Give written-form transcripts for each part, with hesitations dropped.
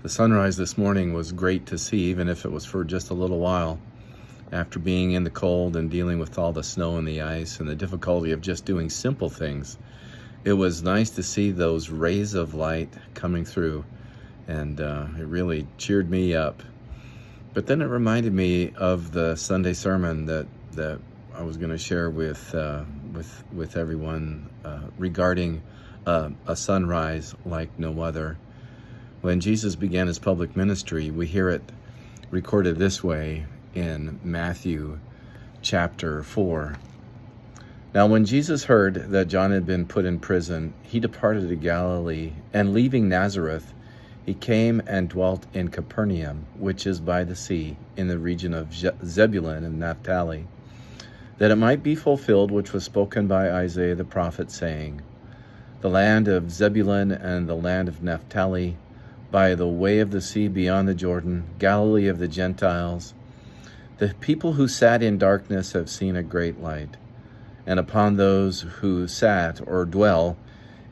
The sunrise this morning was great to see, even if it was for just a little while. After being in the cold and dealing with all the snow and the ice and the difficulty of just doing simple things, it was nice to see those rays of light coming through, and it really cheered me up. But then it reminded me of the Sunday sermon that I was going to share with everyone regarding a sunrise like no other. When Jesus began his public ministry, we hear it recorded this way in Matthew chapter 4. Now when Jesus heard that John had been put in prison, he departed to Galilee, and leaving Nazareth, he came and dwelt in Capernaum, which is by the sea, in the region of Zebulun and Naphtali, that it might be fulfilled which was spoken by Isaiah the prophet, saying, The land of Zebulun and the land of Naphtali, by the way of the sea beyond the Jordan, Galilee of the Gentiles, the people who sat in darkness have seen a great light. And upon those who sat or dwell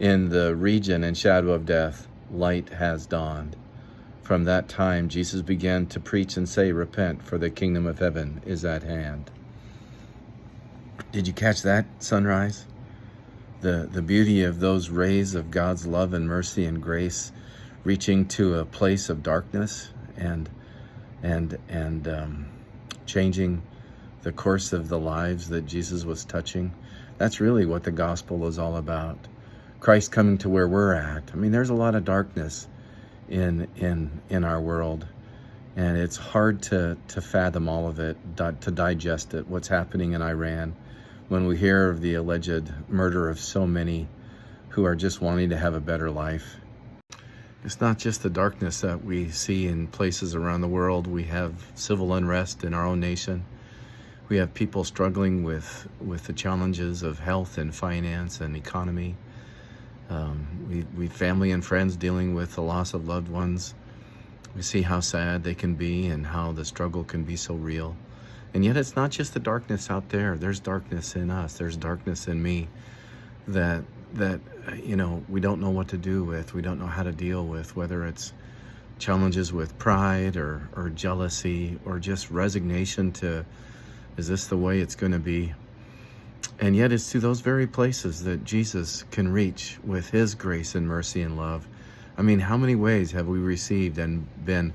in the region and shadow of death, light has dawned. From that time, Jesus began to preach and say, Repent, for the kingdom of heaven is at hand. Did you catch that sunrise? The beauty of those rays of God's love and mercy and grace reaching to a place of darkness and changing the course of the lives that Jesus was touching. That's really what the gospel is all about. Christ coming to where we're at. I mean, there's a lot of darkness in our world, and it's hard to fathom all of it, to digest it, what's happening in Iran, when we hear of the alleged murder of so many who are just wanting to have a better life. It's not just the darkness that we see in places around the world. We have civil unrest in our own nation. We have people struggling with the challenges of health and finance and economy. We family and friends dealing with the loss of loved ones. We see how sad they can be and how the struggle can be so real. And yet it's not just the darkness out there. There's darkness in us. There's darkness in me that we don't know what to do with. We don't know how to deal with, whether it's challenges with pride or jealousy or just resignation to, is this the way it's going to be? And yet it's to those very places that Jesus can reach with his grace and mercy and love. I mean, how many ways have we received and been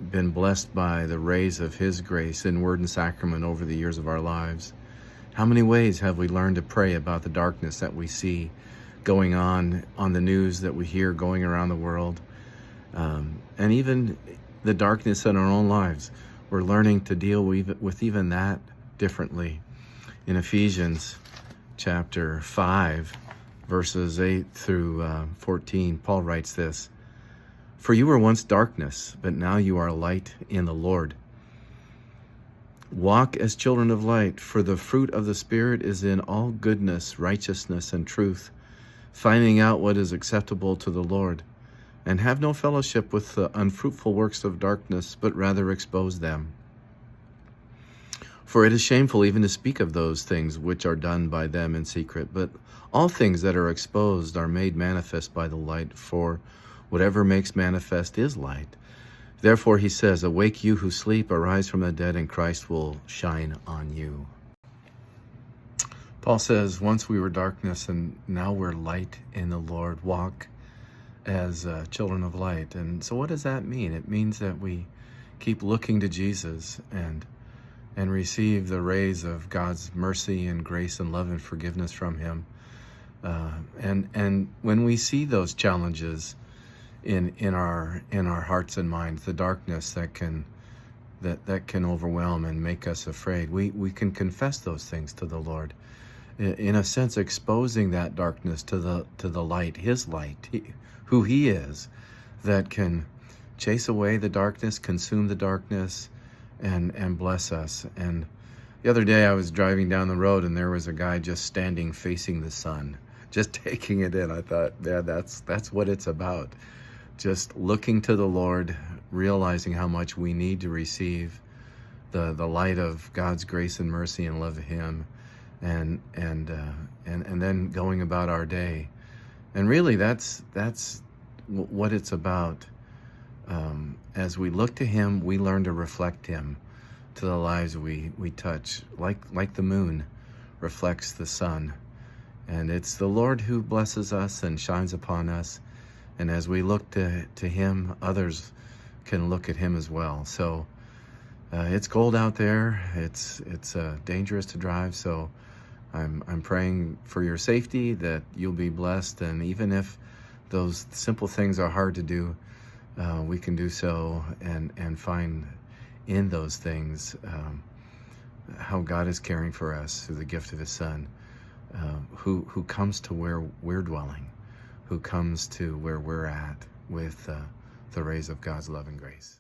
blessed by the rays of his grace in word and sacrament over the years of our lives? How many ways have we learned to pray about the darkness that we see going on the news that we hear going around the world? And even the darkness in our own lives, we're learning to deal with even that differently. In Ephesians chapter 5, verses 8 through 14, Paul writes this, For you were once darkness, but now you are light in the Lord. Walk as children of light, for the fruit of the Spirit is in all goodness, righteousness, and truth, finding out what is acceptable to the Lord. And have no fellowship with the unfruitful works of darkness, but rather expose them. For it is shameful even to speak of those things which are done by them in secret, but all things that are exposed are made manifest by the light, for whatever makes manifest is light. Therefore he says, Awake you who sleep, arise from the dead, and Christ will shine on you. Paul says, once we were darkness, and now we're light in the Lord. Walk as children of light. And so what does that mean? It means that we keep looking to Jesus and receive the rays of God's mercy and grace and love and forgiveness from him. And when we see those challenges in our hearts and minds, the darkness that can overwhelm and make us afraid, we can confess those things to the Lord, in a sense exposing that darkness to the light, his light, who he is, that can chase away the darkness, consume the darkness, and bless us. And the other day I was driving down the road, and there was a guy just standing facing the sun, just taking it in. I thought, yeah, that's what it's about. Just looking to the Lord, realizing how much we need to receive the light of God's grace and mercy and love of him, and then going about our day. And really that's what it's about. As we look to him, we learn to reflect him to the lives we touch, like the moon reflects the sun. And it's the Lord who blesses us and shines upon us. And as we look to him, others can look at him as well. So it's cold out there. It's dangerous to drive. So I'm praying for your safety, that you'll be blessed. And even if those simple things are hard to do, we can do so and find in those things how God is caring for us through the gift of his Son, who comes to where we're dwelling, who comes to where we're at with the rays of God's love and grace.